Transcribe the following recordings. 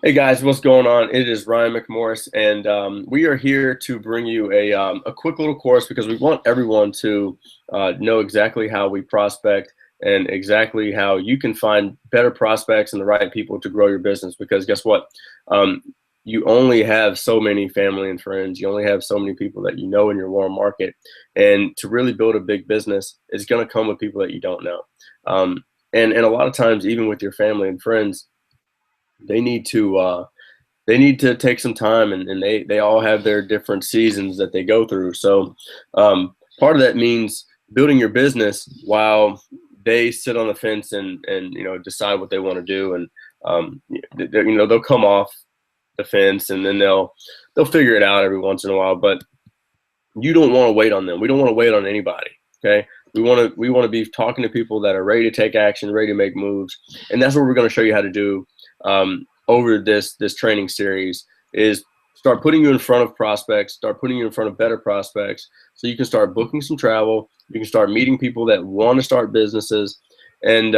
Hey guys, what's going on? It is Ryan McMorris, and we are here to bring you a quick little course because we want everyone to know exactly how we prospect and exactly how you can find better prospects and the right people to grow your business. Because guess what? Um, you only have so many family and friends. You only have so many people that you know in your warm market, and to really build a big business, it's going to come with people that you don't know. And a lot of times, even with your family and friends, they need to take some time, and they all have their different seasons that they go through. So part of that means building your business while they sit on the fence and decide what they want to do. And they'll come off the fence, and then they'll figure it out every once in a while. But you don't want to wait on them. We don't want to wait on anybody. Okay. We want to be talking to people that are ready to take action, ready to make moves. And that's what we're going to show you how to do over this training series, is start putting you in front of prospects, start putting you in front of better prospects, so you can start booking some travel. You can start meeting people that want to start businesses. And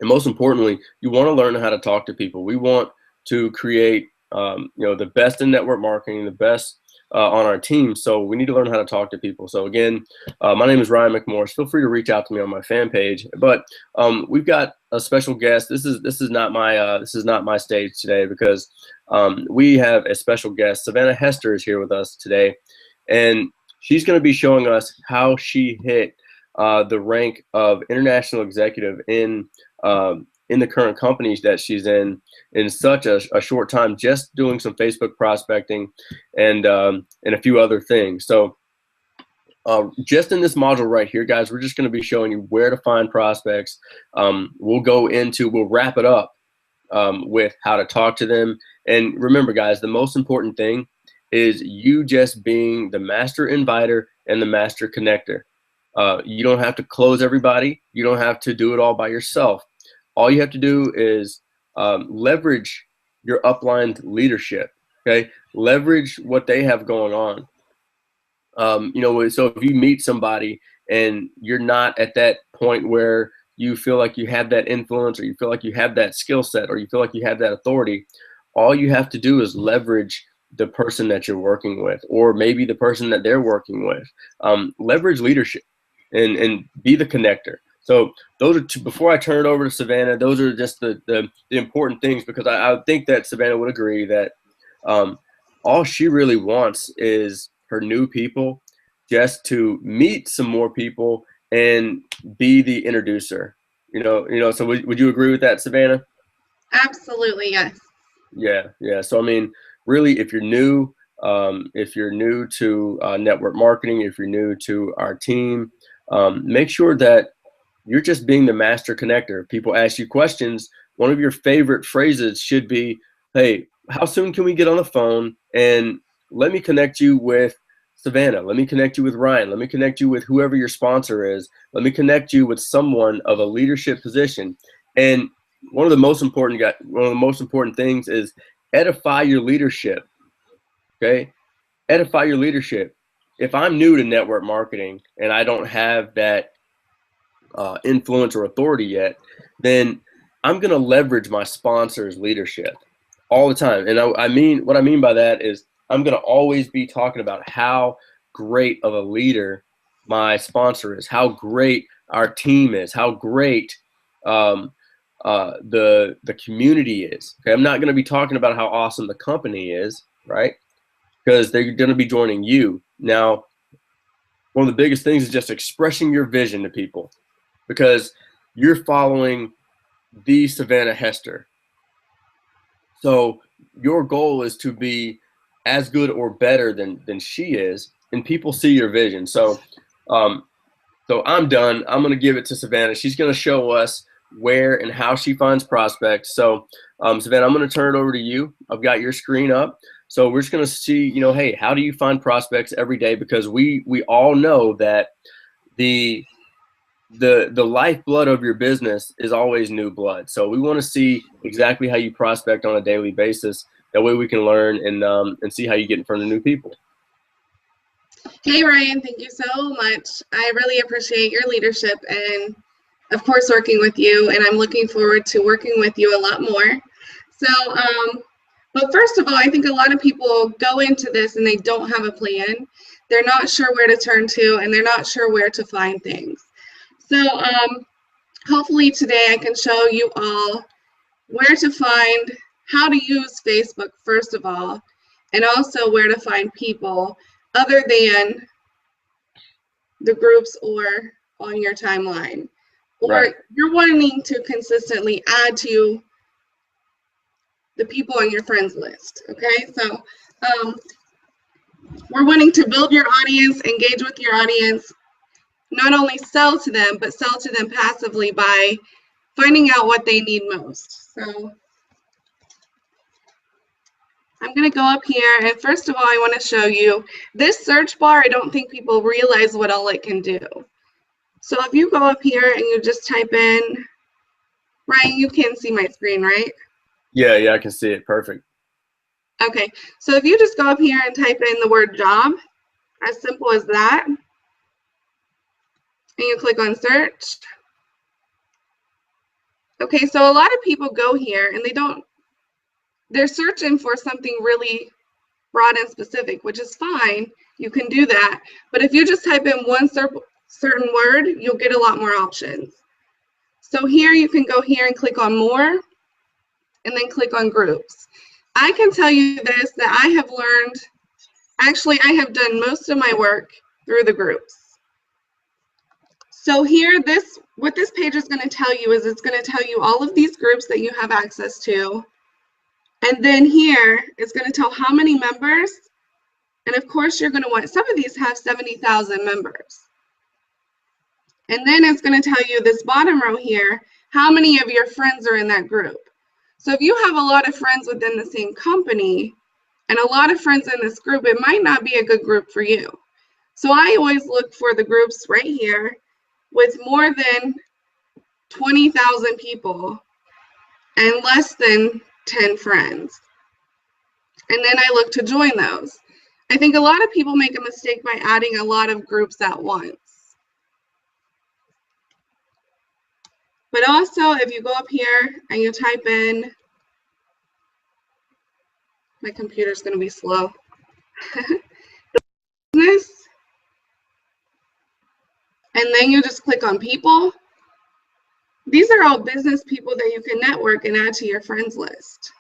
most importantly, you want to learn how to talk to people. We want to create the best in network marketing, the best on our team. So we need to learn how to talk to people. So again, my name is Ryan McMorris. Feel free to reach out to me on my fan page. But we've got a special guest. This is not my stage today, because we have a special guest. Savannah Hester is here with us today, and she's going to be showing us how she hit the rank of international executive in the current companies that she's in such a short time, just doing some Facebook prospecting and a few other things. So just in this module right here, guys, we're just going to be showing you where to find prospects. We'll wrap it up with how to talk to them. And remember, guys, the most important thing is you just being the master inviter and the master connector. You don't have to close everybody. You don't have to do it all by yourself. All you have to do is leverage your upline leadership. Okay, leverage what they have going on. So if you meet somebody and you're not at that point where you feel like you have that influence, or you feel like you have that skill set, or you feel like you have that authority, all you have to do is leverage the person that you're working with, or maybe the person that they're working with. Leverage leadership and be the connector. So those are two. Before I turn it over to Savannah, those are just the important things, because I think that Savannah would agree that all she really wants is her new people just to meet some more people and be the introducer. So would you agree with that, Savannah? Absolutely, yes. Yeah. So I mean, really, if you're new to network marketing, if you're new to our team, make sure that you're just being the master connector. If people ask you questions, one of your favorite phrases should be, "Hey, how soon can we get on the phone and let me connect you with Savannah? Let me connect you with Ryan. Let me connect you with whoever your sponsor is. Let me connect you with someone of a leadership position." And one of the most important things is edify your leadership. Okay, edify your leadership. If I'm new to network marketing and I don't have that influence or authority yet, then I'm going to leverage my sponsor's leadership all the time. And what I mean by that is I'm going to always be talking about how great of a leader my sponsor is, how great our team is, how great the community is. Okay, I'm not going to be talking about how awesome the company is, right? Because they're going to be joining you. Now, one of the biggest things is just expressing your vision to people, because you're following the Savannah Hester. So your goal is to be as good or better than she is, and people see your vision. So I'm done. I'm going to give it to Savannah. She's going to show us where and how she finds prospects. So Savannah, I'm going to turn it over to you. I've got your screen up. So we're just going to see, hey, how do you find prospects every day? Because we all know that the lifeblood of your business is always new blood. So we want to see exactly how you prospect on a daily basis. That way we can learn and see how you get in front of new people. Hey, Ryan, thank you so much. I really appreciate your leadership and, of course, working with you. And I'm looking forward to working with you a lot more. So, but first of all, I think a lot of people go into this and they don't have a plan. They're not sure where to turn to, and they're not sure where to find things. So hopefully today I can show you all where to find, how to use Facebook, first of all, and also where to find people other than the groups or on your timeline. Or Right. you're wanting to consistently add to the people on your friends list, okay? So we're wanting to build your audience, engage with your audience, not only sell to them, but sell to them passively by finding out what they need most. So I'm going to go up here, and first of all, I want to show you this search bar. I don't think people realize what all it can do. So if you go up here and you just type in, Ryan, you can see my screen, right? Yeah, I can see it. Perfect. Okay, so if you just go up here and type in the word job, as simple as that, and you click on search. Okay, so a lot of people go here and they're searching for something really broad and specific, which is fine. You can do that. But if you just type in one certain word, you'll get a lot more options. So here you can go here and click on more, and then click on groups. I can tell you this, that I have learned, actually I have done most of my work through the groups. So here, what this page is going to tell you is it's going to tell you all of these groups that you have access to. And then here, it's going to tell how many members. And of course, you're going to want, some of these have 70,000 members. And then it's going to tell you this bottom row here, how many of your friends are in that group. So if you have a lot of friends within the same company and a lot of friends in this group, it might not be a good group for you. So I always look for the groups right here with more than 20,000 people and less than 10 friends. And then I look to join those. I think a lot of people make a mistake by adding a lot of groups at once. But also, if you go up here and you type in, my computer's going to be slow, business, and then you just click on people. These are all business people that you can network and add to your friends list.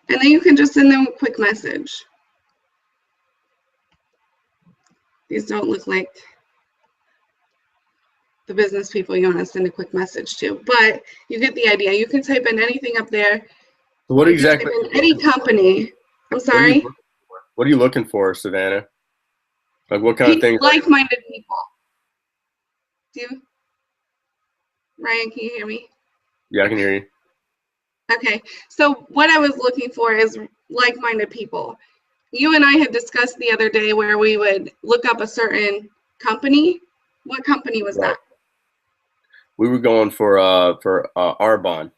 And then you can just send them a quick message. These don't look like the business people you want to send a quick message to, but you get the idea. You can type in anything up there. So what exactly? Type in any company. I'm sorry. What are you looking for, Savannah? Like what kind of things? Like-minded people. Do you? Ryan, can you hear me? Yeah, I can hear you. Okay, so what I was looking for is like-minded people. You and I had discussed the other day where we would look up a certain company. What company was that? We were going for Arbonne.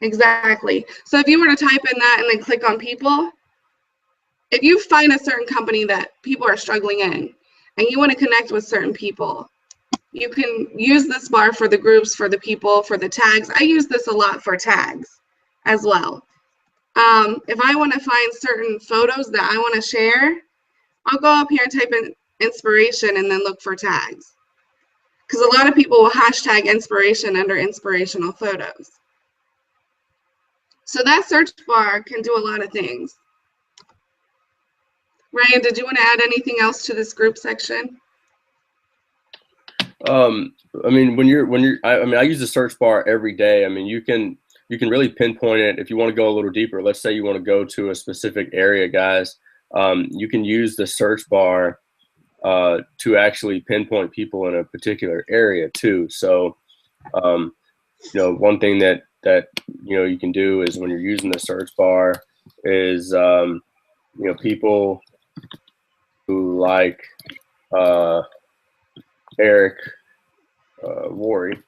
Exactly. So if you were to type in that and then click on people, if you find a certain company that people are struggling in and you want to connect with certain people, you can use this bar for the groups, for the people, for the tags. I use this a lot for tags as well. If I want to find certain photos that I want to share, I'll go up here and type in inspiration and then look for tags. Because a lot of people will hashtag inspiration under inspirational photos. So that search bar can do a lot of things. Ryan, did you want to add anything else to this group section? I mean, I use the search bar every day. I mean, you can really pinpoint it if you want to go a little deeper. Let's say you want to go to a specific area, guys. You can use the search bar to actually pinpoint people in a particular area too. So, one thing that you can do is when you're using the search bar is people who like Eric Worre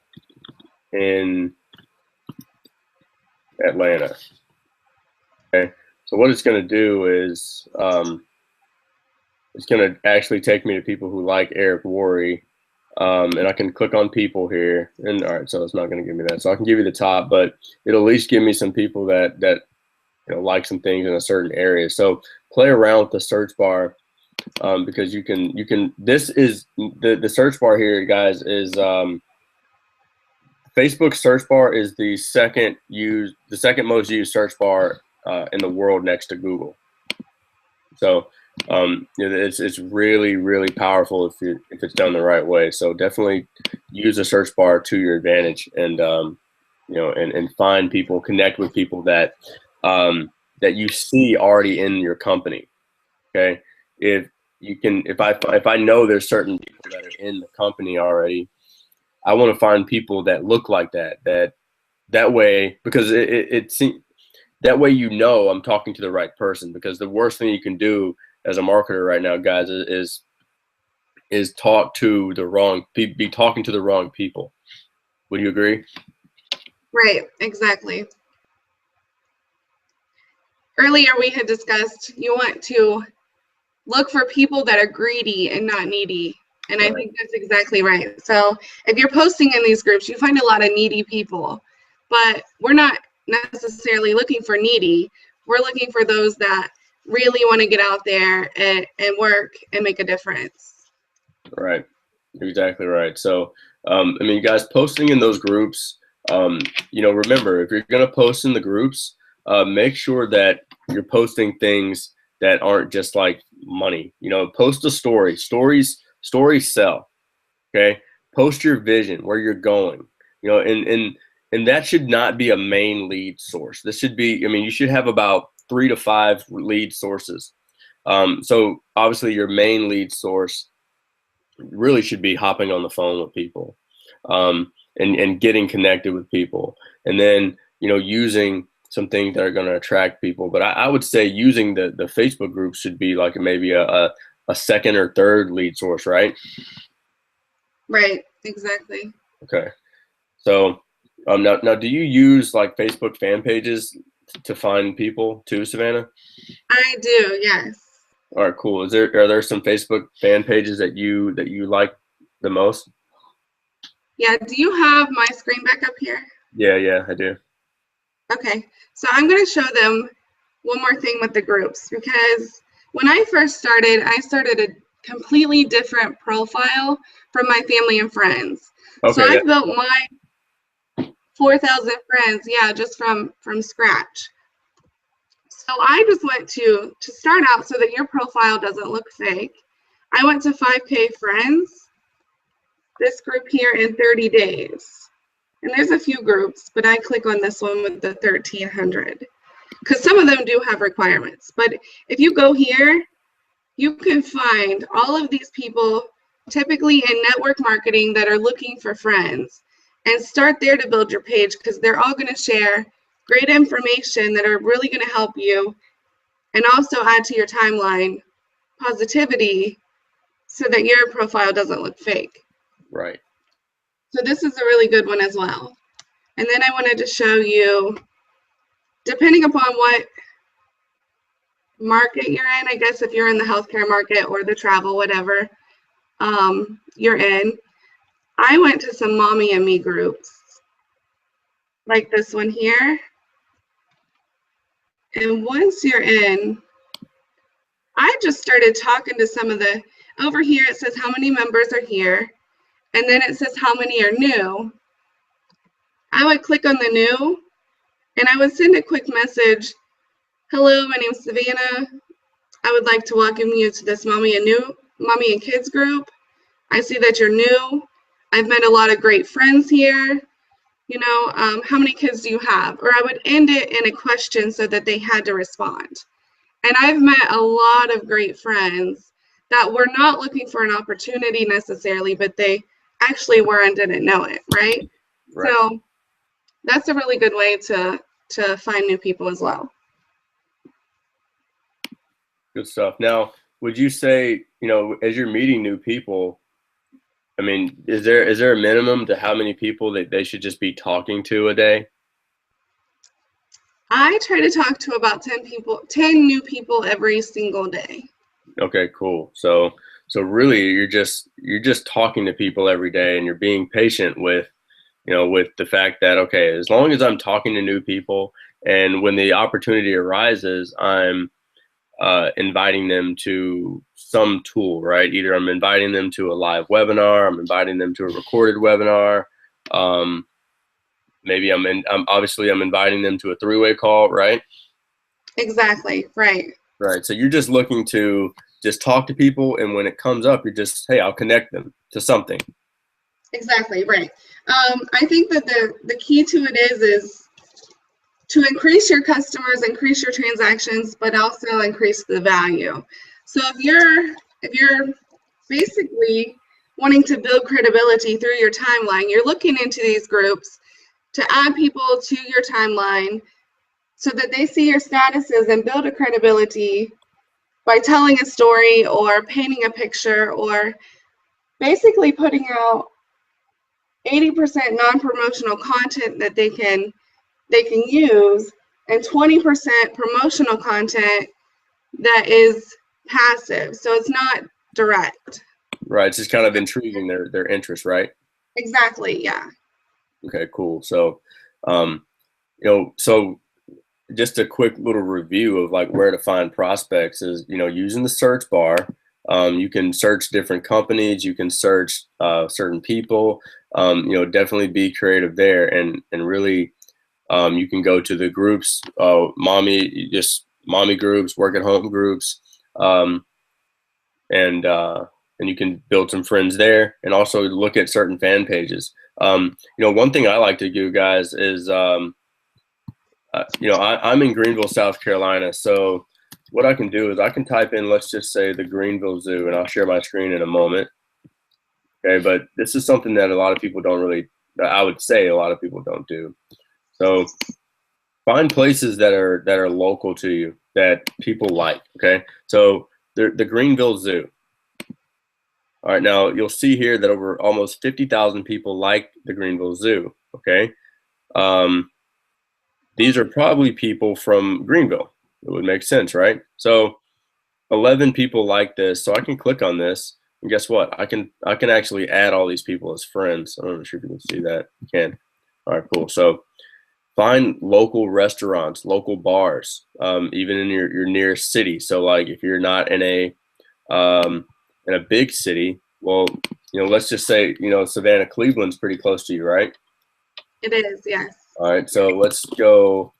in Atlanta. Okay, so what it's going to do is it's going to actually take me to people who like Eric Worre And I can click on people here, and all right, so it's not going to give me that. So I can give you the top, but it'll at least give me some people that like some things in a certain area. So play around with the search bar, because you can. This is the search bar here, guys. Is Facebook search bar is the second most used search bar in the world, next to Google. So it's really, really powerful if it's done the right way. So definitely use the search bar to your advantage, and and find people, connect with people that that you see already in your company. Okay, if I know there's certain people that are in the company already, I want to find people that look like that way, because it seems that way I'm talking to the right person. Because the worst thing you can do as a marketer right now, guys, is talk to the wrong be talking to the wrong people. Would you agree? Right, exactly. Earlier we had discussed you want to look for people that are greedy and not needy. And I think that's exactly right. So if you're posting in these groups, you find a lot of needy people, but we're not necessarily looking for needy. We're looking for those that really want to get out there and work and make a difference. Right. Exactly right. So, I mean, guys, posting in those groups, remember, if you're going to post in the groups, make sure that you're posting things that aren't just like money. Post a story. Stories sell. Okay. Post your vision, where you're going, and that should not be a main lead source. This should be, you should have about 3 to 5 lead sources. So obviously your main lead source really should be hopping on the phone with people, and getting connected with people, and then using some things that are going to attract people. But I would say using the Facebook group should be like maybe a second or third lead source, right? Right, exactly. Okay. So now do you use like Facebook fan pages to find people too, Savannah? I do, yes. All right, cool. Are there some Facebook fan pages that you like the most? Yeah, do you have my screen back up here? Yeah, I do. Okay, so I'm going to show them one more thing with the groups, because when I first started, I started a completely different profile from my family and friends. Okay, so I built my 4,000 friends, just from scratch. So I just went to start out so that your profile doesn't look fake. I went to 5K friends, this group here, in 30 days. And there's a few groups, but I click on this one with the 1,300 because some of them do have requirements. But if you go here, you can find all of these people, typically in network marketing, that are looking for friends, and start there to build your page, because they're all going to share great information that are really going to help you, and also add to your timeline positivity so that your profile doesn't look fake. Right. So this is a really good one as well. And then I wanted to show you, depending upon what market you're in, I guess if you're in the healthcare market or the travel, whatever you're in, I went to some Mommy and Me groups, like this one here. And once you're in, I just started talking to some of the, over here it says how many members are here, and then it says how many are new. I would click on the new, and I would send a quick message. Hello, my name is Savannah. I would like to welcome you to this Mommy and Kids group. I see that you're new. I've met a lot of great friends here. How many kids do you have? Or I would end it in a question so that they had to respond. And I've met a lot of great friends that were not looking for an opportunity necessarily, but they actually were and didn't know it, right? So that's a really good way to find new people as well. Good stuff. Now, would you say, as you're meeting new people, is there a minimum to how many people that they should just be talking to a day? I try to talk to about 10 new people every single day. Okay, cool. So So really, you're just talking to people every day, and you're being patient with, with the fact that, okay, as long as I'm talking to new people, and when the opportunity arises, I'm inviting them to some tool, right? Either I'm inviting them to a live webinar, I'm inviting them to a recorded webinar. Maybe I'm inviting them to a three-way call, right? Exactly, right. Right. So you're just looking to just talk to people, and when it comes up, you're just, hey, I'll connect them to something. Exactly, right. I think that the key to it is to increase your customers, increase your transactions, but also increase the value. So if you're basically wanting to build credibility through your timeline, you're looking into these groups to add people to your timeline so that they see your statuses and build a credibility by telling a story or painting a picture or basically putting out 80% non-promotional content that they can use, and 20% promotional content that is passive. So it's not direct. Right. It's just kind of intriguing their interest, right? Exactly. Yeah. Okay, cool. So, so just a quick little review of like where to find prospects is, using the search bar. You can search different companies, you can search certain people, definitely be creative there, and really you can go to the groups, mommy groups, work at home groups, and you can build some friends there, and also look at certain fan pages. One thing I like to do, guys, is I'm in Greenville, South Carolina, so what I can do is I can type in, let's just say, the Greenville Zoo, and I'll share my screen in a moment. Okay, but this is something that a lot of people don't really, I would say a lot of people don't do. So find places that are local to you that people like. Okay, so the Greenville Zoo. All right, now you'll see here that over almost 50,000 people like the Greenville Zoo. Okay, these are probably people from Greenville. It would make sense, right? So 11 people like this, so I can click on this, and guess what? I can actually add all these people as friends. I'm not sure if you can see that. You can. All right, cool. So find local restaurants, local bars, even in your nearest city. So like if you're not in a big city, well, let's just say, Savannah, Cleveland's pretty close to you, right? It is, yes. All right, so let's go.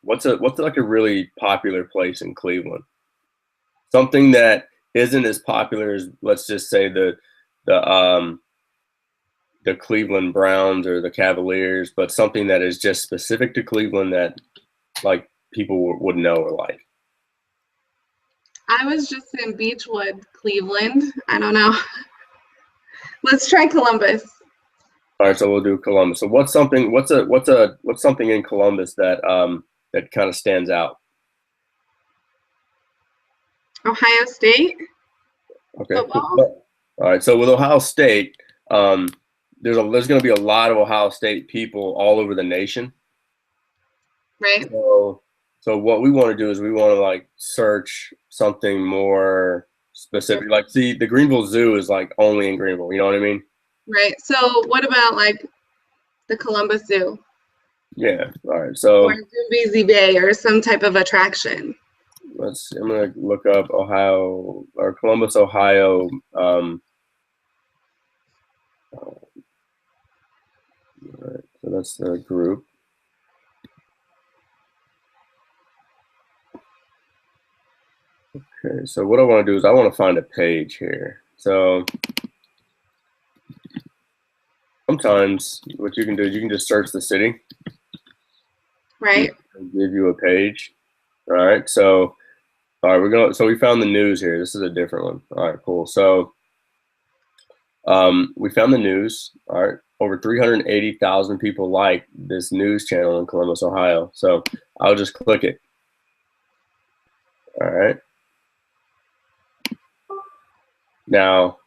What's like a really popular place in Cleveland? Something that isn't as popular as, let's just say, the Cleveland Browns or the Cavaliers, but something that is just specific to Cleveland that like people would know or like. I was just in Beechwood, Cleveland. I don't know. Let's try Columbus. All right, so we'll do Columbus. So what's something in Columbus that that kind of stands out? Ohio State. Okay. Football. All right. So with Ohio State, there's going to be a lot of Ohio State people all over the nation. Right. So what we want to do is we want to like search something more specific. Like, see, the Greenville Zoo is like only in Greenville. You know what I mean? Right. So what about like the Columbus Zoo? Yeah. All right. So or Zoombezi Bay or some type of attraction. Let's see. I'm gonna look up Ohio or Columbus, Ohio. All right, so that's the group. Okay, so what I want to do is I want to find a page here. So sometimes what you can do is you can just search the city. Right. And give you a page. All right. So, all right, so we found the news here. This is a different one. All right, cool. So we found the news. All right. Over 380,000 people like this news channel in Columbus, Ohio. So I'll just click it. All right. Now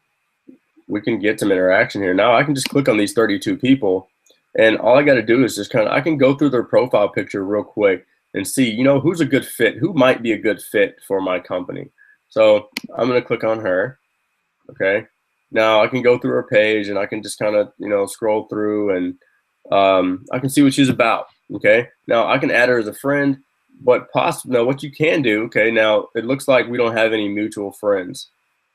we can get some interaction here. Now I can just click on these 32 people, and all I got to do is just I can go through their profile picture real quick and see, who's a good fit, who might be a good fit for my company. So I'm going to click on her. Okay. Now I can go through her page and I can just kind of, scroll through and I can see what she's about. Okay. Now I can add her as a friend, but now what you can do. Okay. Now it looks like we don't have any mutual friends.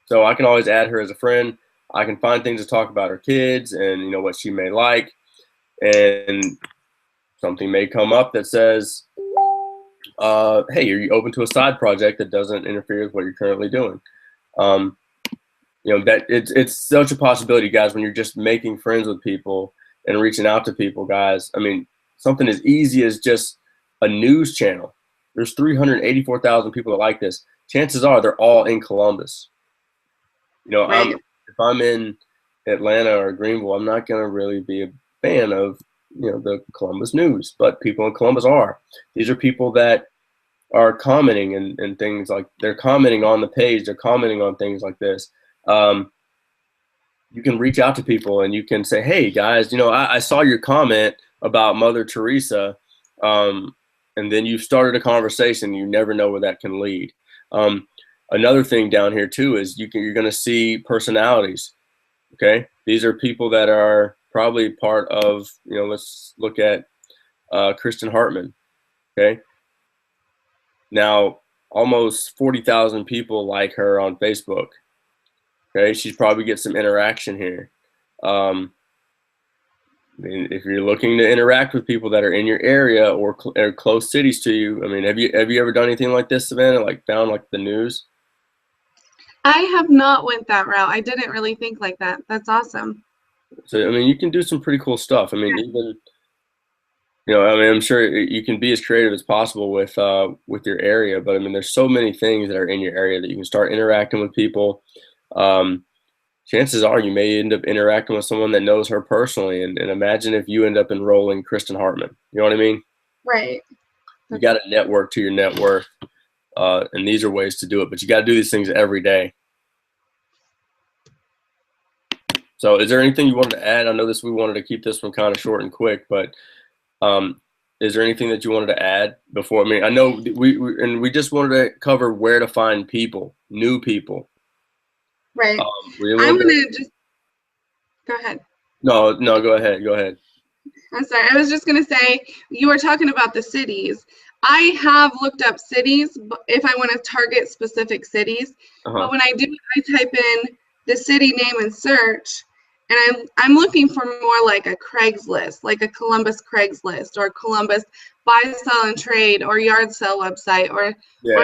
So I can always add her as a friend. I can find things to talk about her kids and, what she may like. And something may come up that says, hey, are you open to a side project that doesn't interfere with what you're currently doing? That it's such a possibility, guys, when you're just making friends with people and reaching out to people, guys. I mean, something as easy as just a news channel. There's 384,000 people that like this. Chances are they're all in Columbus. Right. If I'm in Atlanta or Greenville, I'm not going to really be a fan of, the Columbus news, but people in Columbus are. These are people that are commenting and things like they're commenting on the page. They're commenting on things like this. You can reach out to people and you can say, hey guys, I saw your comment about Mother Teresa. And then you've started a conversation. You never know where that can lead. Another thing down here too is you're going to see personalities. Okay. These are people that are probably part of, let's look at Kristen Hartman. Okay. Now, almost 40,000 people like her on Facebook. Okay, she's probably get some interaction here. If you're looking to interact with people that are in your area or close cities to you, I mean, have you ever done anything like this, Savannah? Like found like the news? I have not went that route. I didn't really think like that. That's awesome. So I mean, you can do some pretty cool stuff. I mean, even I'm sure you can be as creative as possible with your area, but I mean, there's so many things that are in your area that you can start interacting with people. Chances are you may end up interacting with someone that knows her personally, and imagine if you end up enrolling Kristen Hartman. You know what I mean? Right. You got to network to your net worth, and these are ways to do it, but you got to do these things every day. So is there anything you wanted to add? I know we wanted to keep this one kind of short and quick, but is there anything that you wanted to add before? I mean, I know we just wanted to cover where to find people, new people. Right. I want to just go ahead. No, go ahead. Go ahead. I'm sorry. I was just going to say, you were talking about the cities. I have looked up cities if I want to target specific cities. But when I do, I type in the city name and search, and I'm looking for more like a Craigslist, like a Columbus Craigslist or Columbus buy, sell, and trade or yard sale website or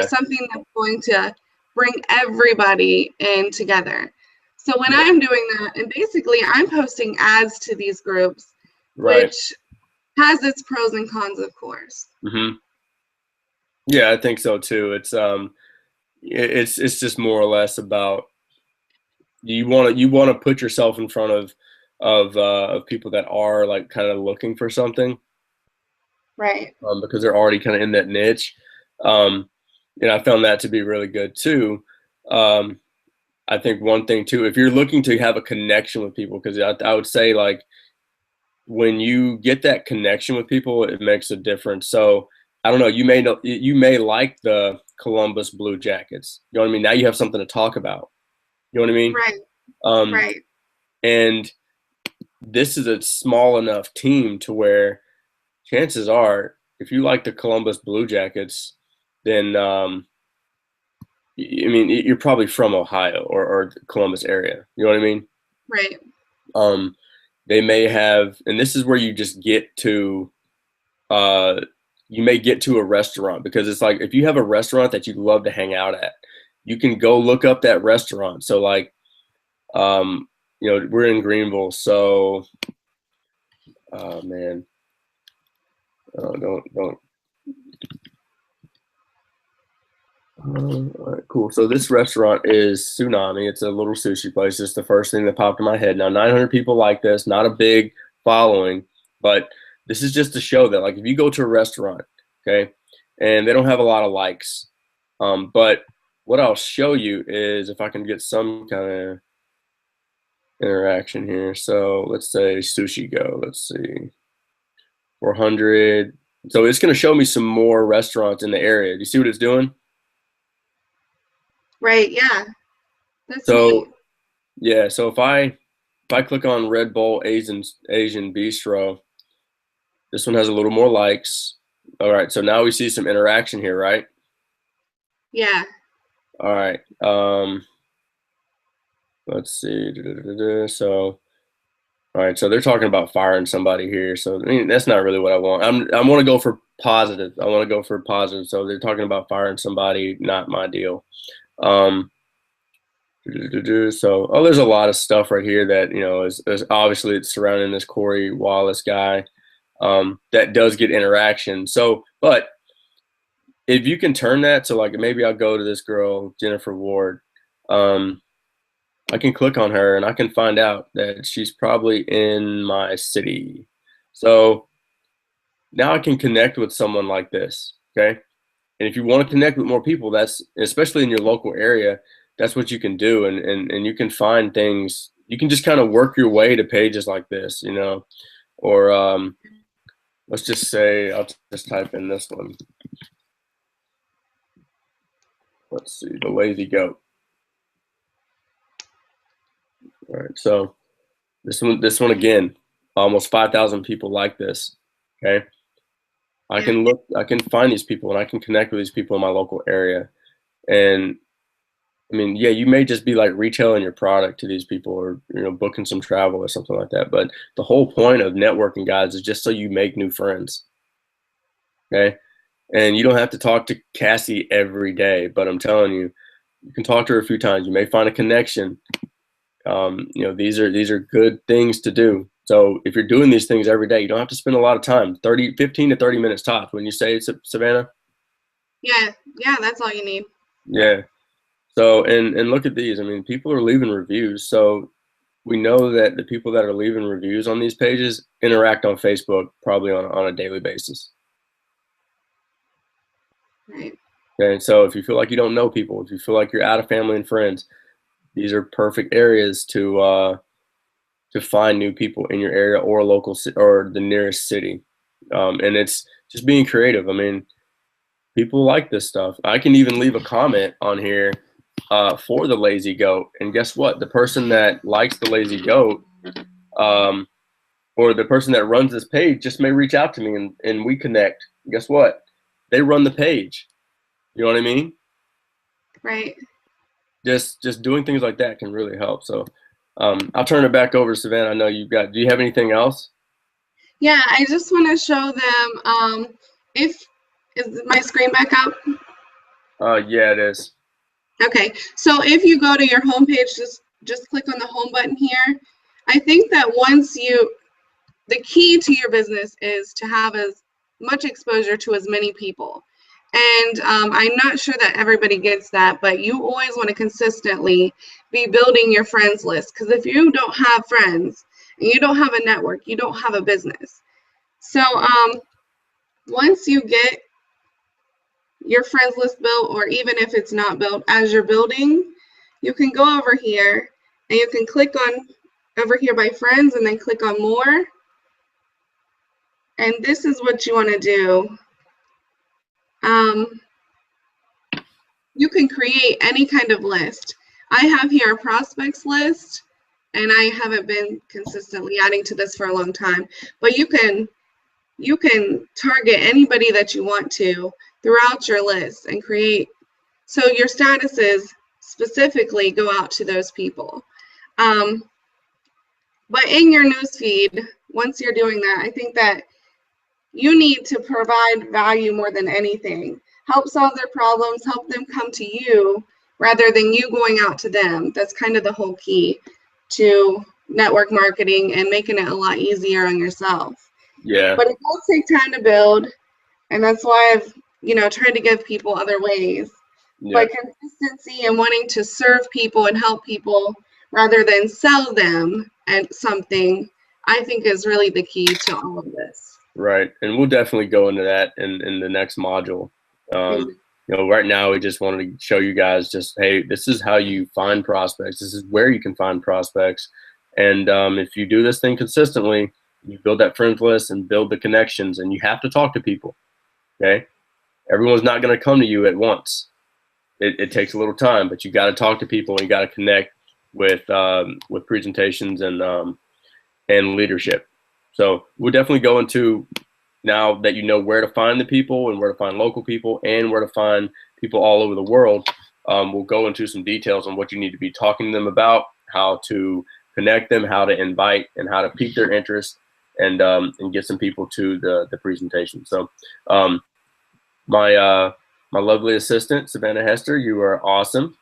something that's going to bring everybody in together. So when I'm doing that, and basically I'm posting ads to these groups, which has its pros and cons, of course. Mm-hmm. Yeah, I think so too. It's just more or less about you want to put yourself in front of people that are like kind of looking for something, right? Because they're already kind of in that niche. And I found that to be really good too. I think one thing too, if you're looking to have a connection with people, because I would say like when you get that connection with people, it makes a difference. So I don't know, you may like the Columbus Blue Jackets. You know what I mean? Now you have something to talk about. You know what I mean? Right. Right. And this is a small enough team to where chances are, if you like the Columbus Blue Jackets, then I mean, you're probably from Ohio or the Columbus area. You know what I mean? Right. They may have, and this is where you just get to, you may get to a restaurant, because it's like if you have a restaurant that you love to hang out at, you can go look up that restaurant. So like, we're in Greenville, so, oh man, don't. All right, cool. So this restaurant is Tsunami. It's a little sushi place. It's the first thing that popped in my head. Now, 900 people like this, not a big following, but this is just to show that, like, if you go to a restaurant, okay, and they don't have a lot of likes, but what I'll show you is if I can get some kind of interaction here. So let's say Sushi Go. Let's see, 400. So it's going to show me some more restaurants in the area. Do you see what it's doing? Right. Yeah. That's neat. So yeah, so if I click on Red Bull Asian Bistro, this one has a little more likes. All right, so now we see some interaction here, right? Yeah. All right. Let's see. So all right, so they're talking about firing somebody here. So I mean, that's not really what I want. I want to go for positive. I want to go for positive. So they're talking about firing somebody, not my deal. Um, so there's a lot of stuff right here that is obviously it's surrounding this Corey Wallace guy that does get interaction. So, but if you can turn that, so like maybe I'll go to this girl Jennifer Ward. I can click on her and I can find out that she's probably in my city. So now I can connect with someone like this. Okay. And if you want to connect with more people, that's especially in your local area, that's what you can do. And you can find things, you can just kind of work your way to pages like this, or let's just say, I'll just type in this one. Let's see, the lazy goat. All right. So this one again, almost 5,000 people like this. Okay. I can find these people and I can connect with these people in my local area. And I mean, yeah, you may just be like retailing your product to these people or, booking some travel or something like that. But the whole point of networking, guys, is just so you make new friends. Okay. And you don't have to talk to Cassie every day, but I'm telling you, you can talk to her a few times. You may find a connection. These are good things to do. So if you're doing these things every day, you don't have to spend a lot of time, 15 to 30 minutes tops. When you say it's Savannah? Yeah. Yeah. That's all you need. Yeah. So, and look at these. I mean, people are leaving reviews. So we know that the people that are leaving reviews on these pages interact on Facebook probably on a daily basis. Right. Okay. So if you feel like you don't know people, if you feel like you're out of family and friends, these are perfect areas to find new people in your area or local or the nearest city. And it's just being creative. I mean, people like this stuff. I can even leave a comment on here for the lazy goat, and guess what? The person that likes the lazy goat, or the person that runs this page, just may reach out to me and we connect. Guess what? They run the page. You know what I mean? Right. Just doing things like that can really help. So I'll turn it back over to Savannah. I know do you have anything else? Yeah, I just want to show them is my screen back up? Yeah, it is. Okay, so if you go to your home page, just click on the home button here. I think that the key to your business is to have as much exposure to as many people. And I'm not sure that everybody gets that, but you always want to consistently be building your friends list, because if you don't have friends and you don't have a network, you don't have a business. So once you get your friends list built, or even if it's not built, as you're building, you can go over here and you can click on over here by friends and then click on more. And this is what you want to do. You can create any kind of list. I have here a prospects list, and I haven't been consistently adding to this for a long time, but you can target anybody that you want to throughout your list and create, so your statuses specifically go out to those people. But in your newsfeed, once you're doing that, I think that you need to provide value more than anything. Help solve their problems, help them come to you rather than you going out to them. That's kind of the whole key to network marketing and making it a lot easier on yourself. Yeah. But it does take time to build, and that's why I've tried to give people other ways. Yeah. But consistency and wanting to serve people and help people rather than sell them and something, I think is really the key to all of this. Right, and we'll definitely go into that in the next module. Right now we just wanted to show you guys just, hey, this is how you find prospects. This is where you can find prospects, and if you do this thing consistently, you build that friends list and build the connections, and you have to talk to people. Okay, everyone's not going to come to you at once. it takes a little time, but you got to talk to people and you got to connect with presentations and leadership. So we'll definitely go into, now that you know where to find the people and where to find local people and where to find people all over the world, we'll go into some details on what you need to be talking to them about, how to connect them, how to invite, and how to pique their interest, and get some people to the presentation. So my lovely assistant, Savannah Hester, you are awesome.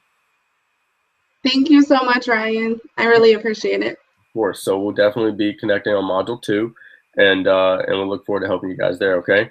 Thank you so much, Ryan. I really appreciate it. Of course. So we'll definitely be connecting on module 2, and we'll look forward to helping you guys there. Okay.